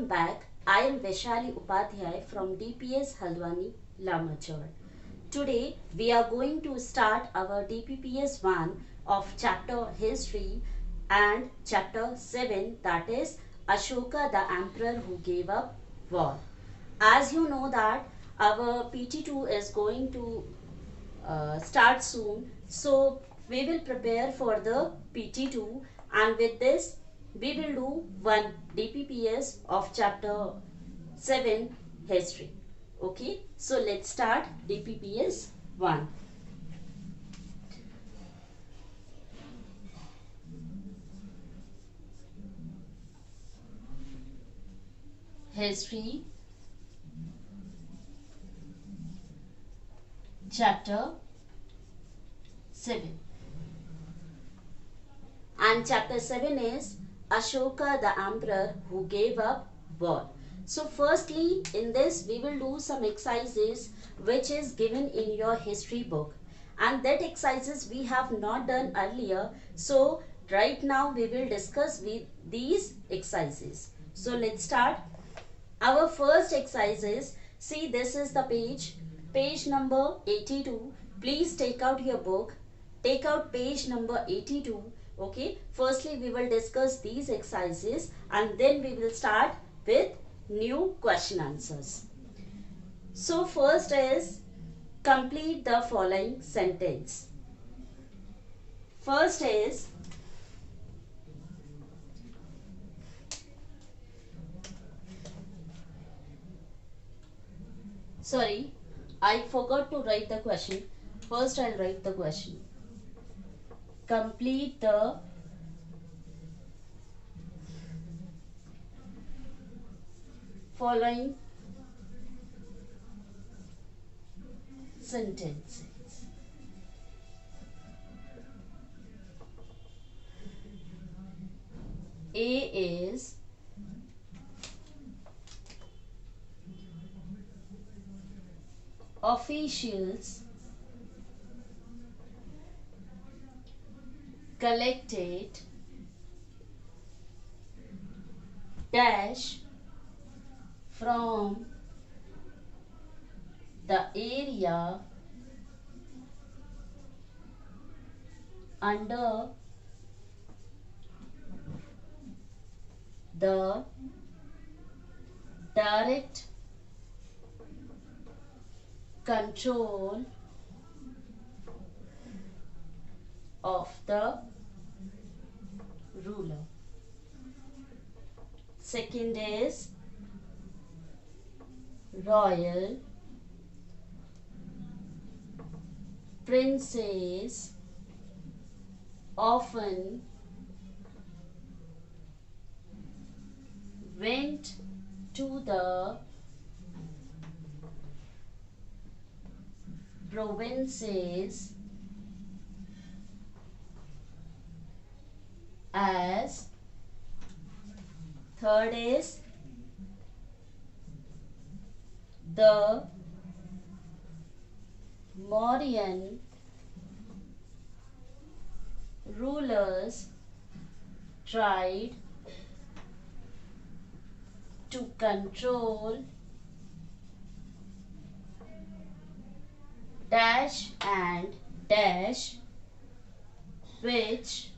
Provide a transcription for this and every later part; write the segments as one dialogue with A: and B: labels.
A: Welcome back. I am Vaishali Upadhyay from DPS Haldwani, Lamachar. Today we are going to start our DPPS 1 of chapter History and chapter 7, that is Ashoka the Emperor who gave up war. As you know that our PT2 is going to start soon, so we will prepare for the PT2, and with this we will do one DPPS of chapter 7 history. Okay, so let's start DPPS 1. History chapter 7, and chapter 7 is Ashoka the Emperor who gave up war. So firstly in this we will do some exercises which is given in your history book, and that exercises we have not done earlier. So right now we will discuss with these exercises. So let's start. Our first exercise is, see, this is the page number 82. Please take out your book, take out page number 82. Okay, firstly we will discuss these exercises and then we will start with new question answers. So first is, complete the following sentence. First is, sorry, I forgot to write the question. First I'll write the question. Complete the following sentences. A is officials collected dash from the area under the direct control of the ruler. Second is, royal princes often went to the provinces as. Third is, the Mauryan rulers tried to control dash and dash, which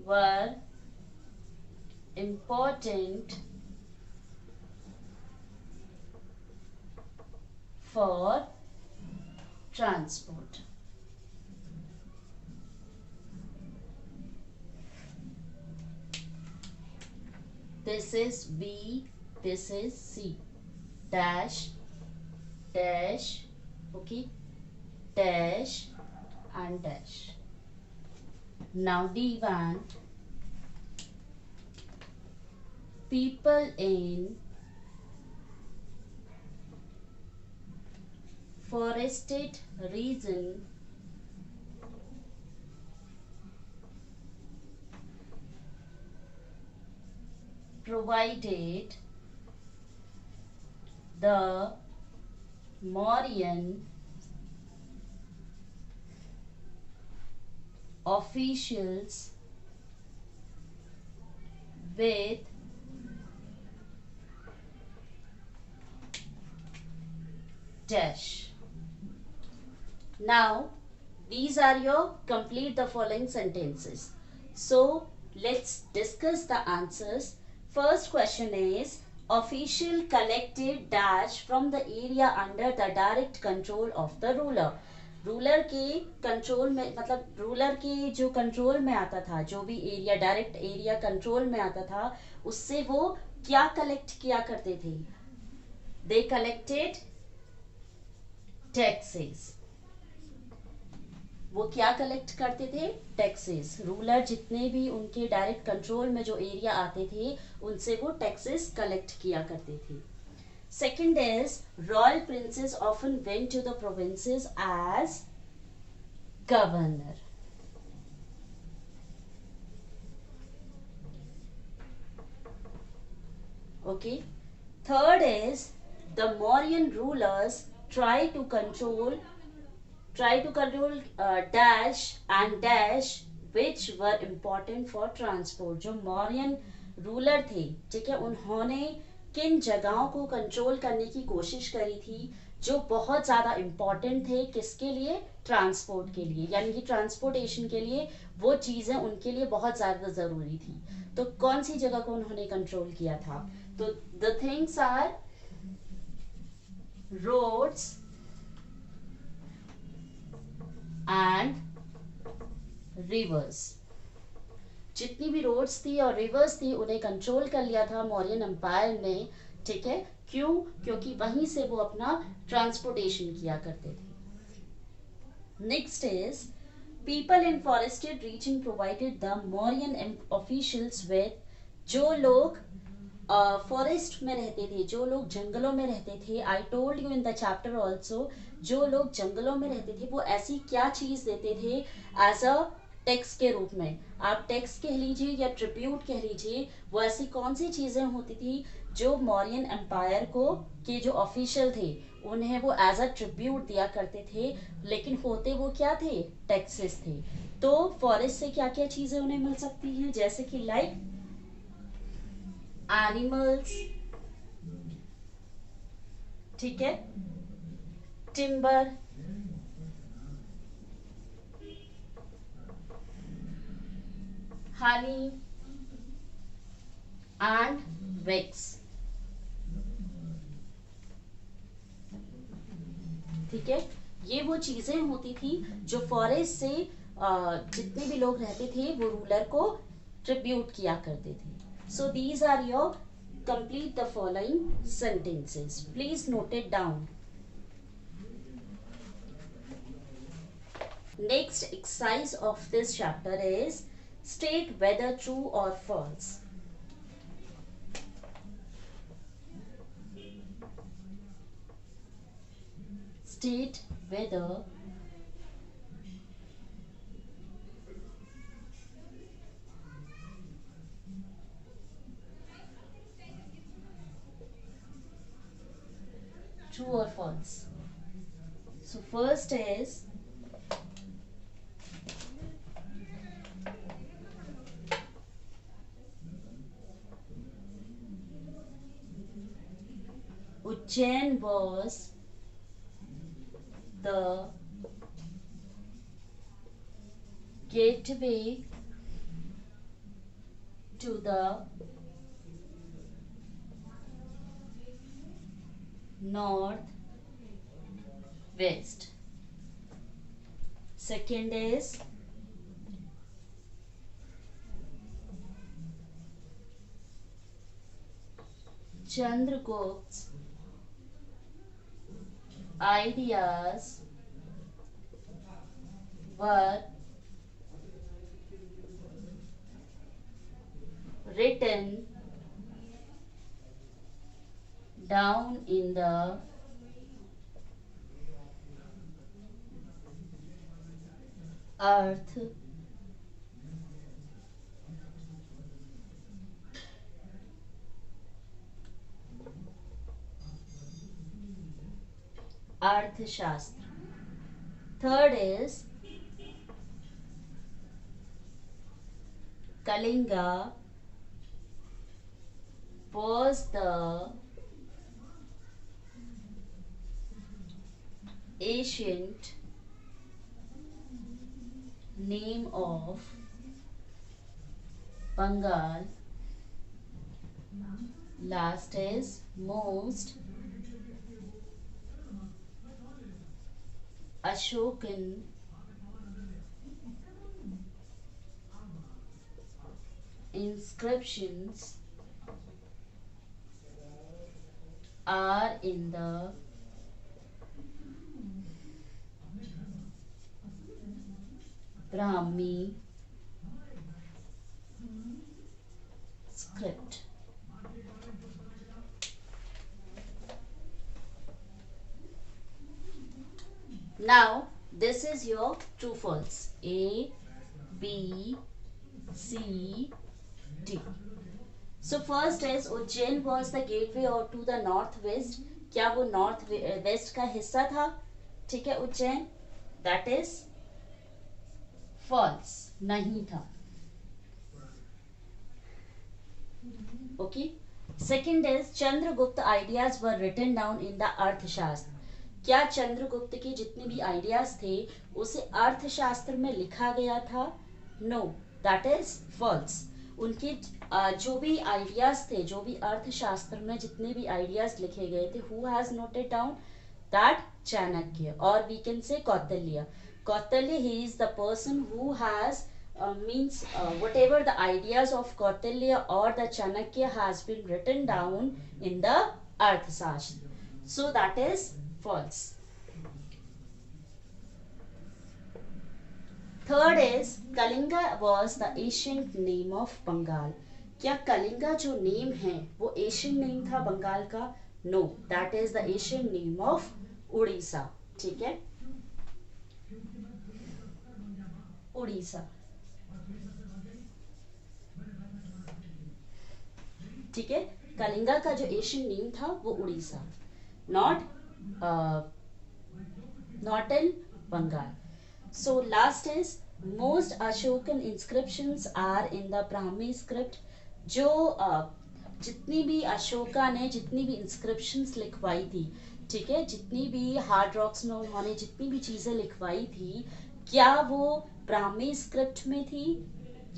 A: were important for transport. This is B, this is C. Dash, dash, okay, dash and dash. Now D1, people in forested region provided the Mauryan officials with dash. Now these are your complete the following sentences. So let's discuss the answers. First question is official collected dash from the area under the direct control of the ruler. Ruler के control में मतलब ruler के जो control में आता था, जो भी एरिया डायरेक्ट एरिया कंट्रोल में आता था, उससे वो क्या कलेक्ट किया करते थे? They collected taxes. वो क्या कलेक्ट करते थे? टैक्सेस. रूलर जितने भी उनके डायरेक्ट कंट्रोल में जो एरिया आते थे उनसे वो टैक्सेस कलेक्ट किया करते थे. Second is royal princes often went to the provinces as governor. Okay. Third is the Mauryan rulers try to control dash and dash which were important for transport. जो मौर्यन रूलर थे, ठीक है, उन्होंने किन जगहों को कंट्रोल करने की कोशिश करी थी जो बहुत ज़्यादा इम्पॉर्टेंट थे? किसके लिए? ट्रांसपोर्ट के लिए, यानी कि ट्रांसपोर्टेशन के लिए वो चीज़ें उनके लिए बहुत ज़्यादा ज़रूरी थी. तो कौन सी जगह को उन्होंने कंट्रोल किया था? तो the things are roads and rivers. जितनी भी रोड्स थी और रिवर्स थी उन्हें कंट्रोल कर लिया था मौर्यन एम्पायर ने. ठीक है, क्यों? क्योंकि वहीं से वो अपना ट्रांसपोर्टेशन किया करते थे. Next is people in forested region provided the Mauryan officials with. जो लोग फॉरेस्ट में रहते थे, जो लोग जंगलों में रहते थे, I told you in the chapter also, जो लोग जंगलों में रहते थे वो ऐसी क्या चीज देते थे एज अ टैक्स के रूप में? आप टैक्स कह लीजिए या ट्रिब्यूट कह लीजिए, वो ऐसी कौन सी चीजें होती थी जो मौर्यन एम्पायर को के जो ऑफिशियल थे उन्हें वो एज अ ट्रिब्यूट दिया करते थे, लेकिन होते वो क्या थे? टैक्सेस थे. तो फॉरेस्ट से क्या क्या चीजें उन्हें मिल सकती हैं? जैसे कि लाइक एनिमल्स, ठीक है, टिम्बर, हनी एंड विक्स. ठीक है, ये वो चीजें होती थी जो फॉरेस्ट से जितने भी लोग रहते थे वो रूलर को ट्रिब्यूट किया करते थे. So these are your complete the following sentences. Please note it down. Next exercise of this chapter is state whether true or false. State whether true or false. So first is Ujjain was the gateway to the north west. Second is Chandragupt's ideas were written down in the earth अर्थशास्त्र. Third is Kalinga was the ancient name of Bengal. Last is most Ashokan inscriptions are in the Brahmi script. Now this is your true false. A, B, C, D. So first is Ujjain was the gateway or to the northwest. क्या वो north west का हिस्सा था? ठीक है, Ujjain, that is false, नहीं था. Okay. Second is Chandragupta ideas were written down in the Arthashastra. क्या चंद्रगुप्त के जितने भी आइडियाज थे उसे अर्थशास्त्र में लिखा गया था? No, that is false. उनके जो भी आइडियाज थे, जो भी अर्थशास्त्र में जितने भी आइडियाज लिखे गए थे, who has noted down that? Chanakya, और we can say Kautilya. Kautilya, he is the person who has means whatever the ideas of Kautilya or the Chanakya has been written down in the Arthashastra. So that is false. Third is Kalinga was the ancient name of Bengal. क्या कलिंगा जो name है वो Asian name था बंगाल का? No, that is the Asian name of Orissa. ठीक है, उड़ीसा. ठीक है, कलिंगा का जो एशियन नेम था वो Orissa, not not in Bengal. So last is most Ashokan inscriptions are in the Brahmi script. जो जितनी भी अशोका ने जितनी भी इंस्क्रिप्शंस लिखवाई थी, ठीक है, जितनी भी हार्ड रॉक्स में उन्होंने जितनी भी चीजें लिखवाई थी, क्या वो ब्राह्मी स्क्रिप्ट में थी?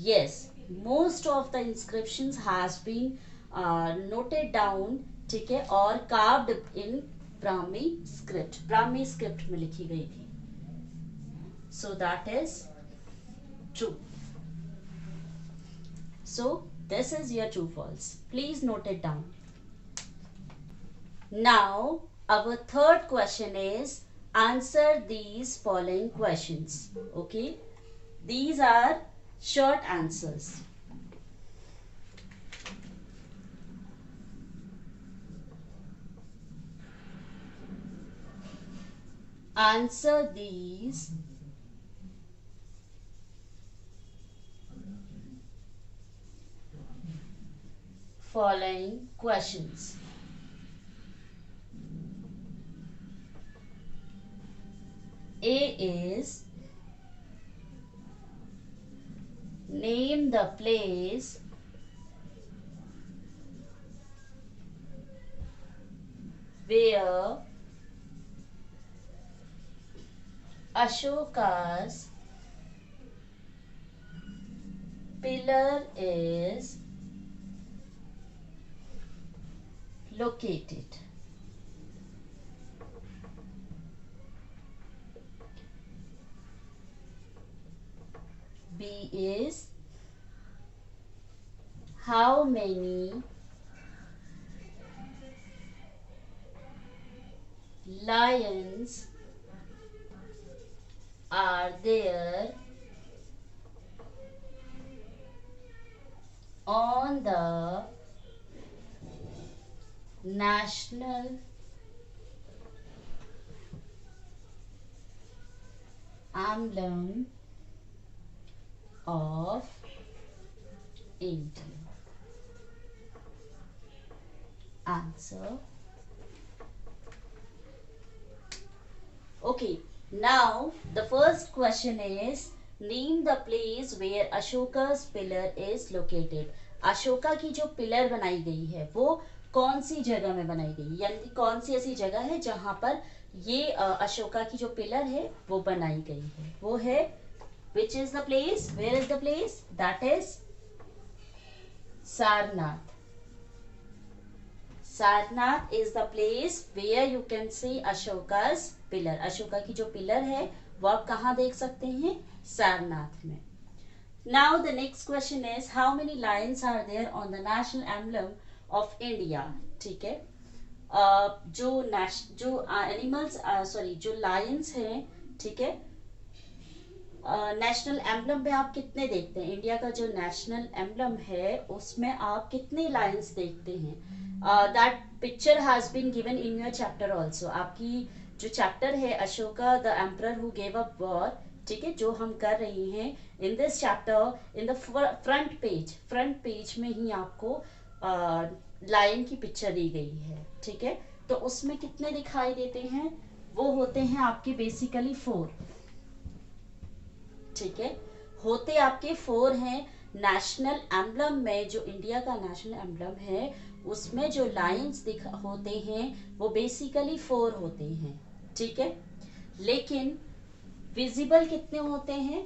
A: Yes, most of the inscriptions has been noted down, ठीक है, और कार्व्ड इन ब्राह्मी स्क्रिप्ट में लिखी गई थी. So that is true. So this is your true false. Please note it down. Now our third question is answer these following questions. Okay, these are short answers. Answer these following questions. A is name the place where Ashoka's pillar is located. B is how many lions are there on the national emblem of India? Answer. Okay, now the first question is name the place where Ashoka's pillar is located. Ashoka की जो pillar बनाई गई है वो कौन सी जगह में बनाई गई, यानी कौन सी ऐसी जगह है जहां पर ये अशोका की जो पिलर है वो बनाई गई है, वो है which is the place, where is the place, that is Sarnath. Sarnath is the place where you can see Ashoka's pillar. Ashoka की जो पिलर है वो आप कहाँ देख सकते हैं, सारनाथ में. Now the next question is how many lions are there on the national emblem of India. ठीक है, जो एनिमल्स सॉरी जो लायंस हैं, ठीक है, नेशनल एम्बलम में आप कितने देखते हैं, इंडिया का जो नेशनल एम्बलम है उसमें आप कितने लायंस देखते हैं. That picture has been given in your chapter also. आपकी जो चैप्टर है Ashoka the emperor who gave up war, ठीक है, जो हम कर रहे हैं in this chapter, in the front page में ही आपको लायन की पिक्चर दी गई है. ठीक है, तो उसमें कितने दिखाई देते हैं, वो होते हैं आपके बेसिकली 4. ठीक है, होते आपके 4 हैं. नेशनल एम्बलम में, जो इंडिया का नेशनल एम्बलम है उसमें जो लाइंस होते हैं वो बेसिकली 4 होते हैं. ठीक है, लेकिन विजिबल कितने होते हैं,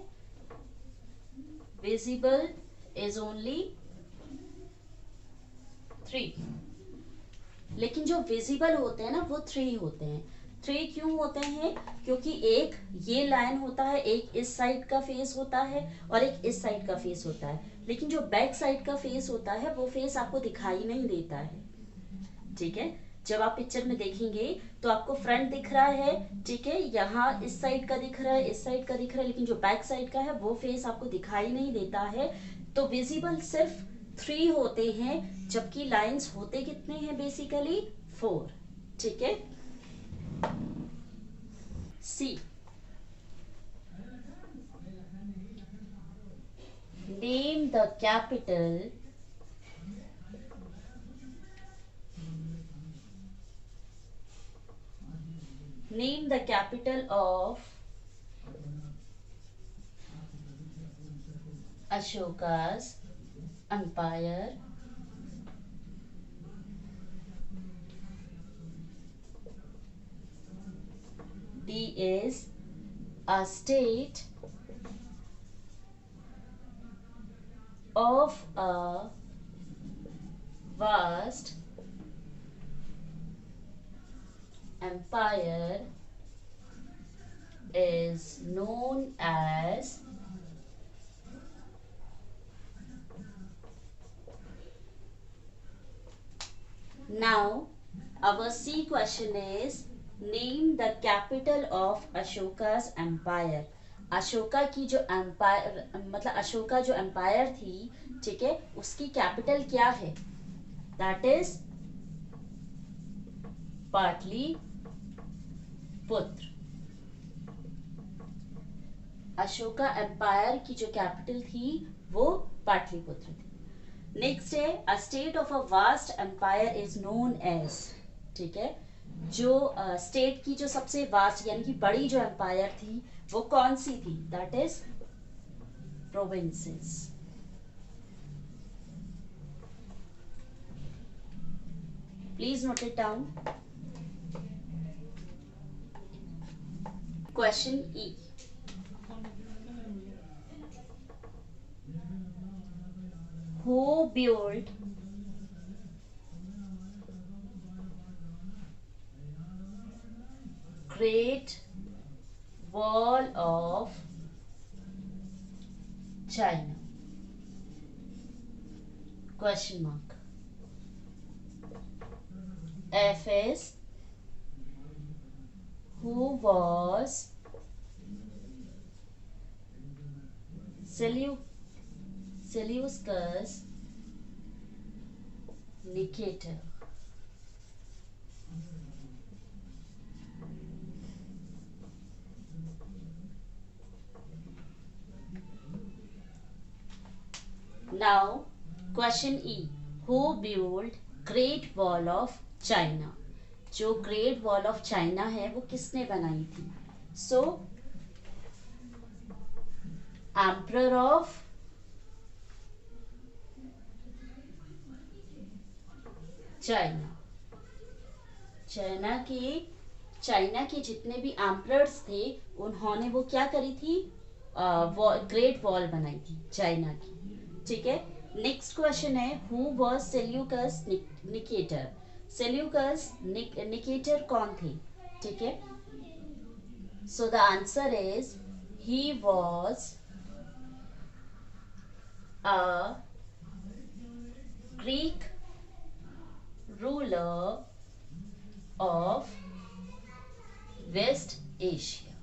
A: विजिबल इज ओनली 3. लेकिन जो विजिबल होते हैं ना वो 3 होते हैं. 3 क्यों होते हैं, क्योंकि एक ये लाइन होता है, एक इस साइड का फेस होता है और एक इस साइड का फेस होता है. लेकिन जो बैक साइड का फेस होता है वो फेस आपको दिखाई नहीं देता है. ठीक है, जब आप पिक्चर में देखेंगे तो आपको फ्रंट दिख रहा है, ठीक है, यहाँ इस साइड का दिख रहा है, इस साइड का दिख रहा है, लेकिन जो बैक साइड का है वो फेस आपको दिखाई नहीं देता है. तो विजिबल सिर्फ 3 होते हैं, जबकि लाइंस होते कितने हैं, बेसिकली 4. ठीक है, see name the capital of Ashoka's empire. D is a state of a vast empire is known as Now, our C question is name the capital of Ashoka's empire. Ashoka की जो empire, मतलब अशोका जो empire थी, ठीक है, उसकी capital क्या है, that is Pataliputra. Ashoka empire की जो कैपिटल थी वो पाटलिपुत्र थी. नेक्स्ट है a state of a vast empire is known as. ठीक है, जो स्टेट की जो सबसे वास्ट यानी कि बड़ी जो एम्पायर थी वो कौन सी थी, that is provinces. Please note it down. Question E, who built Great Wall of China? Question mark. F is who was Seleucus Nicator? Now, question E. Who built Great Wall of China? जो great wall of China है वो किसने बनाई थी? सो emperor of China. China के जितने भी emperors थे उन्होंने वो क्या करी थी, ग्रेट वॉल बनाई थी चाइना की। ठीक है, नेक्स्ट क्वेश्चन है who was Seleucus Nicator. Seleucus Nicator कौन थे? ठीक है, so the answer is he was a Greek ruler of west Asia.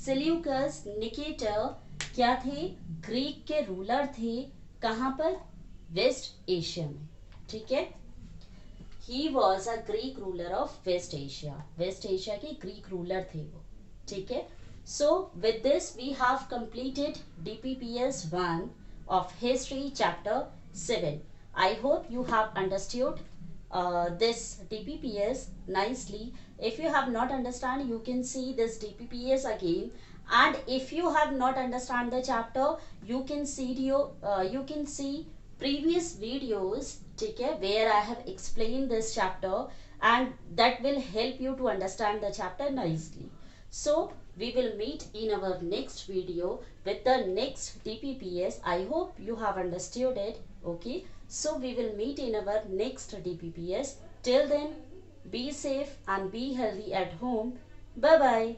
A: Seleucus Nicator क्या थे? ग्रीक के रूलर थे। कहां पर? वेस्ट एशिया में। ठीक है, he was a Greek ruler of west Asia. West Asia के ग्रीक रूलर थे वो। ठीक है, so with this we have completed DPPS 1 of history chapter 7. I hope you have understood this DPPS nicely. If you have not understand, you can see this DPPS again, and if you have not understand the chapter, you can see previous videos, ठीक है, where I have explained this chapter, and that will help you to understand the chapter nicely. So we will meet in our next video with the next DPPS. I hope you have understood it. Okay, so we will meet in our next DPPS. Till then, be safe and be healthy at home. Bye bye.